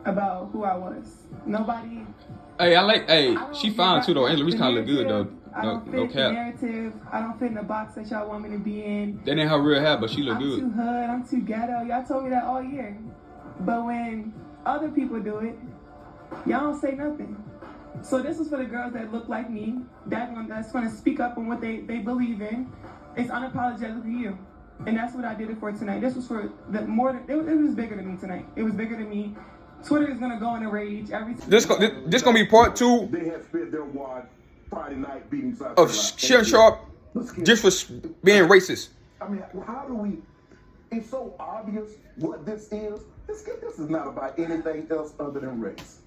about who I was. Nobody. Hey, she fine too though. Angela Reese kind of look good though. I don't fit the narrative. I don't fit in the box that y'all want me to be in. That ain't her real hair, but she look good. I'm too hood. I'm too ghetto. Y'all told me that all year. But when other people do it, y'all don't say nothing. So this is for the girls that look like me, that's going to speak up on what they believe in. It's unapologetically you. And that's what I did it for tonight. This was for it was bigger than me tonight. It was bigger than me. Twitter is going to go in a rage. This going to be part 2. They have spent their wide Friday night beating of Shannon Sharpe just for being racist. I mean, how do we? It's so obvious what this is. This is not about anything else other than race.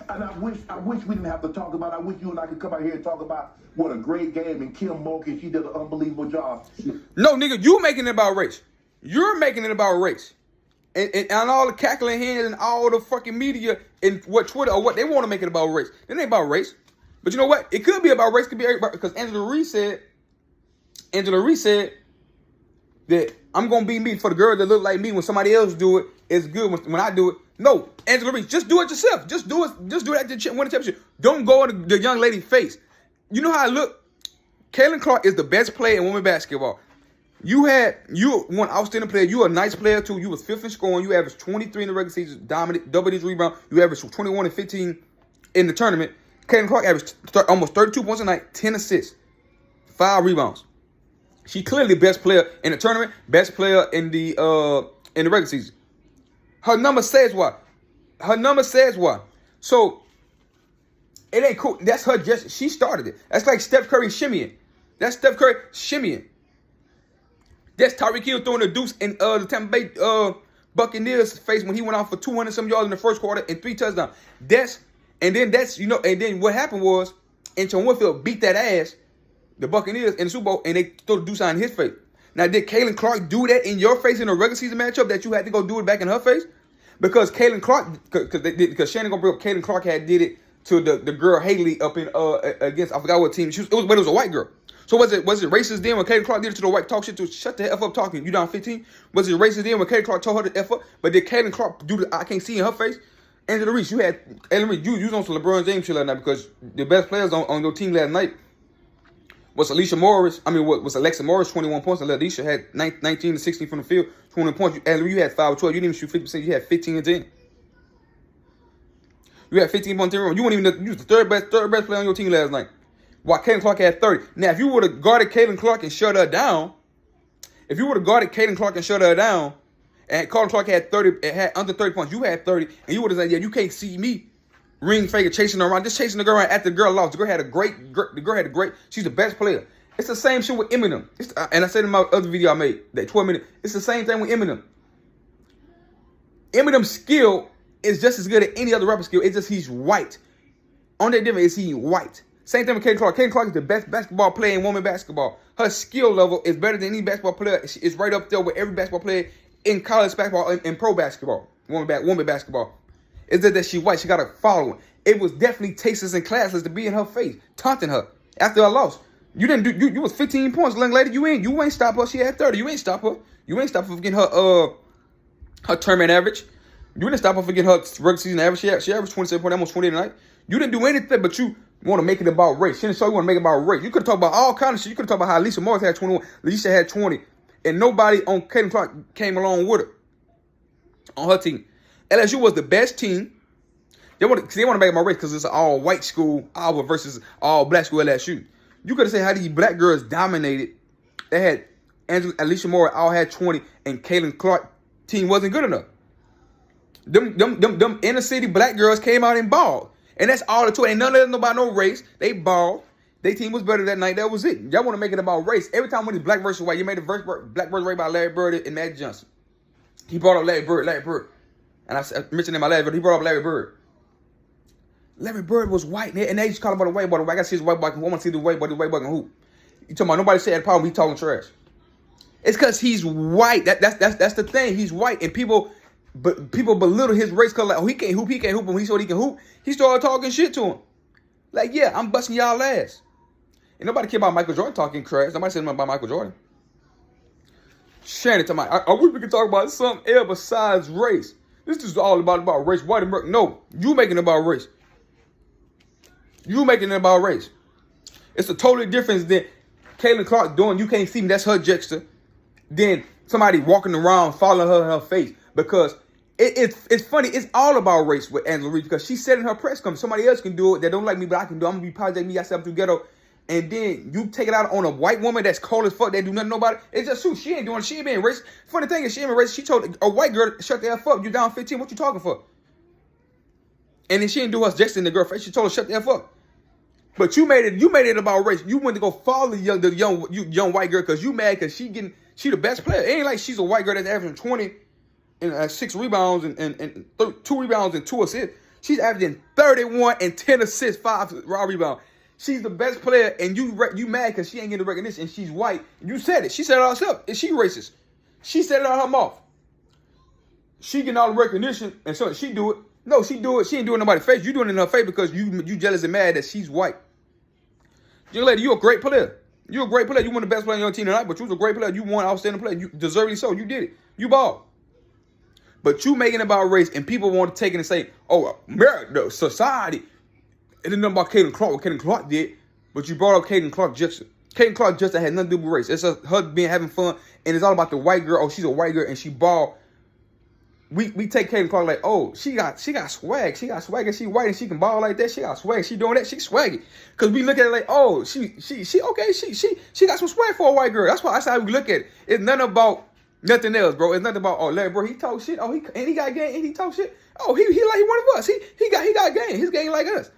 And I wish we didn't have to talk about it. I wish you and I could come out here and talk about what a great game and Kim Mulkey, she did an unbelievable job. No, nigga, you making it about race. You're making it about race. And all the cackling hands and all the fucking media and what Twitter or what they want to make it about race. It ain't about race. But you know what? It could be about race. It could be everybody. Because Angela Reese said that I'm going to be me for the girls that look like me. When somebody else do it, it's good. When I do it, no. Angela Reese, just do it yourself. Just do it. Just do it at the win the championship. Don't go in the young lady's face. You know how I look? Caitlin Clarke is the best player in women's basketball. You one outstanding player. You a nice player too. You was 5th in scoring. You averaged 23 in the regular season, dominant, double-digit rebound. You averaged 21 and 15 in the tournament. Caitlin Clarke averaged almost 32 points a night, 10 assists, 5 rebounds. She clearly the best player in the tournament, best player in the regular season. Her number says what? So it ain't cool. That's her. She started it. That's like Steph Curry shimmying. That's Steph Curry shimmying. That's Tyreek Hill throwing the deuce in the Tampa Bay Buccaneers' face when he went off for 200-some yards in the first quarter and 3 touchdowns. And then what happened was Antoine Winfield beat that ass, the Buccaneers, in the Super Bowl, and they threw the deuce in his face. Now, did Caitlin Clarke do that in your face in a regular season matchup that you had to go do it back in her face? Because Caitlin Clarke, because Shannon gonna bring up Caitlin Clarke had did it to the girl Haley up in against, I forgot what team it was a white girl. So was it racist then when Caitlin Clarke did it to the white talk shit to shut the F up talking? You down 15? Was it racist then when Caitlin Clarke told her to F up? But did Caitlin Clarke do the I can't see in her face? Angela Reese, you was on some LeBron James shit last night because the best players on your team last night was Alexa Morris, 21 points, and Alicia had 19 to 16 from the field, 20 points. You had 5 or 12. You didn't even shoot 50%. You had 15 and 10. You had 15 points. You weren't even you was the third best player on your team last night. While Caitlin Clarke had 30. Now, if you would have guarded Caitlin Clarke and shut her down, and Caitlin Clarke had 30, had under 30 points, you had 30, and you would have said, yeah, you can't see me ring finger chasing her around, just chasing the girl around after the girl lost. The girl had a great, she's the best player. It's the same shit with Eminem. And I said in my other video I made, that 12 minute, it's the same thing with Eminem. Eminem's skill is just as good as any other rapper skill. It's just he's white. Only difference is he's white. Same thing with Caitlin Clarke. Caitlin Clarke is the best basketball player in women's basketball. Her skill level is better than any basketball player. It's right up there with every basketball player in college basketball and pro basketball, woman basketball. It's that she's white. She got a following. It was definitely tasteless and classless to be in her face, taunting her after a loss. You didn't do. You was 15 points, young lady. You ain't stop her. She had 30. You ain't stop her. You ain't stop her from getting her tournament average. You didn't stop her from getting her regular season average. She averaged 27 points, almost 20 tonight. You didn't do anything, but you want to make it about race. She didn't show you want to make it about race. You could talk about all kinds of shit. You could talk about how Alexa Morris had 21, Alicia had 20, and nobody on Caitlin Clarke came along with her on her team. LSU was the best team. They want to make it about race because it's an all white school, Iowa versus all black school LSU. You could have said how these black girls dominated. They had Alicia Moore all had 20, and Caitlin Clarke team wasn't good enough. Them inner city black girls came out and balled. And that's all the two. Ain't none of them about no race. They balled. Their team was better that night. That was it. Y'all want to make it about race. Every time when it's black versus white, you made the black versus white by Larry Bird and Magic Johnson. He brought up Larry Bird. And I mentioned in my last video, he brought up Larry Bird. Larry Bird was white, and they used to call him about the white boy. I got to see his white boy. I want to see the white boy can hoop. You talking about nobody said had a problem, he talking trash. It's because he's white. That's the thing. He's white, and people belittle his race color. Like, oh, he can't hoop. And when he saw he can hoop, he started talking shit to him. Like, yeah, I'm busting y'all ass. And nobody care about Michael Jordan talking trash. Nobody said nothing about Michael Jordan. Shannon, I wish we could talk about something else besides race. This is all about race. White America. No, you making it about race. You making it about race. It's a totally difference than Caitlin Clarke doing. You can't see me. That's her gesture. Then somebody walking around following her in her face because it's funny. It's all about race with Angela Reese because she said in her press conference, somebody else can do it. They don't like me, but I can do it. I'm gonna be Project Me. I said I'm too ghetto. And then you take it out on a white woman that's cold as fuck. They do nothing about it. It's just true. She ain't doing. She ain't being racist. Funny thing is, she ain't being racist. She told a white girl, "Shut the F up. You down 15. What you talking for?" And then she didn't do her just in the girl face. She told her, "Shut the F up." But you made it about race. You went to go follow the young white girl because you mad because she the best player. It ain't like she's a white girl that's averaging 20 and 6 rebounds and 2 rebounds and 2 assists. She's averaging 31 and 10 assists, 5 raw rebounds. She's the best player, and you mad because she ain't getting the recognition, and she's white. You said it. She said it herself. Is she racist? She said it out her mouth. She getting all the recognition, and so she do it. No, she do it. She ain't doing nobody's face. You doing it in her face because you jealous and mad that she's white. Young lady, you a great player. You a great player. You won the best player on your team tonight, but you was a great player. You won outstanding player. You deservedly so. You did it. You balled. But you making it about race, and people want to take it and say, "Oh, America, society." It didn't know about Caitlin Clarke, what Caitlin Clarke did, but you brought up Caitlin Clarke gesture. Caitlin Clarke gesture had nothing to do with race. It's her being having fun, and it's all about the white girl. Oh, she's a white girl, and she ball. We take Caitlin Clarke like, oh, she got swag. She got swag, and she white, and she can ball like that. She got swag. She doing that. She swaggy. Because we look at it like, oh, she okay. She got some swag for a white girl. That's how we look at it. It's nothing about nothing else, bro. It's nothing about, oh, Larry, bro, he talk shit. Oh, he got game, and he talk shit. Oh, he like he one of us. He got game. His game like us.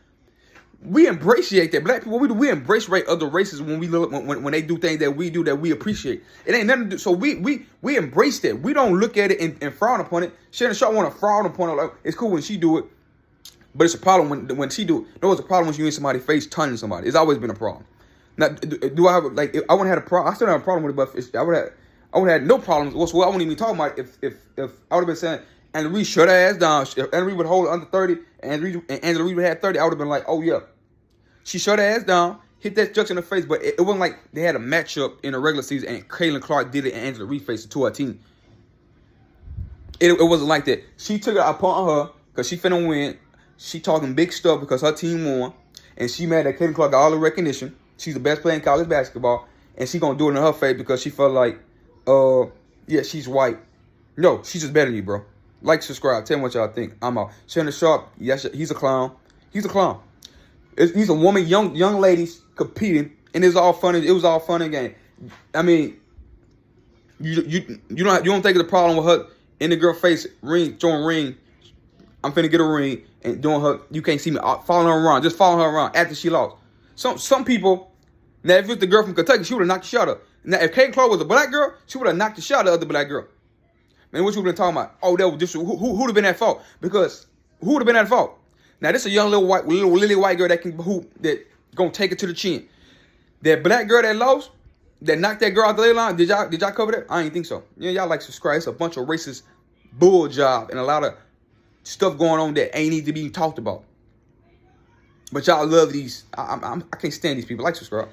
We appreciate that. Black people, we embrace other races when we look when they do things that we do that we appreciate. It ain't nothing to do. So we embrace that. We don't look at it and frown upon it. Shannon Sharpe want to frown upon it. Like, it's cool when she do it, but it's a problem when she do it. No, it's a problem when you in somebody's face taunting somebody. It's always been a problem. Now, do I have like? I wouldn't have a problem. I still don't have a problem with it, but I would have had no problems. Well, I wouldn't even talk about it if I would have been saying, and Reese shut her ass down. And Reese would hold under 30, and Angela Reese would have 30. I would have been like, oh yeah. She shut her ass down, hit that jux in the face, but it wasn't like they had a matchup in the regular season and Caitlin Clarke did it and Angela Reese faced it to her team. It wasn't like that. She took it upon her because she finna win. She talking big stuff because her team won. And she mad that Caitlin Clarke got all the recognition. She's the best player in college basketball. And she gonna do it in her face because she felt like, yeah, she's white. No, she's just better than you, bro. Like, subscribe. Tell me what y'all think. I'm out. Shannon Sharpe, yes, he's a clown. He's a clown. He's a woman, young ladies competing, and it's all fun. It was all fun and game. I mean, you don't think it's a problem with her in the girl face throwing ring. I'm finna get a ring and doing her. You can't see me following her around, just following her around after she lost. Some people. Now, if it's the girl from Kentucky, she would have knocked the shot up. Now, if Caitlin Clarke was a black girl, she would have knocked the shot out of the other black girl. Man, what you been talking about? Oh, that was just who would have been at fault? Because who would have been at fault? Now, this is a young little lily white girl that gonna take it to the chin. That black girl that lost, that knocked that girl out the lay line. Did y'all cover that? I ain't think so. Yeah, y'all like subscribe. It's a bunch of racist bull job and a lot of stuff going on that ain't need to be talked about. But y'all love these. I can't stand these people. Like, subscribe.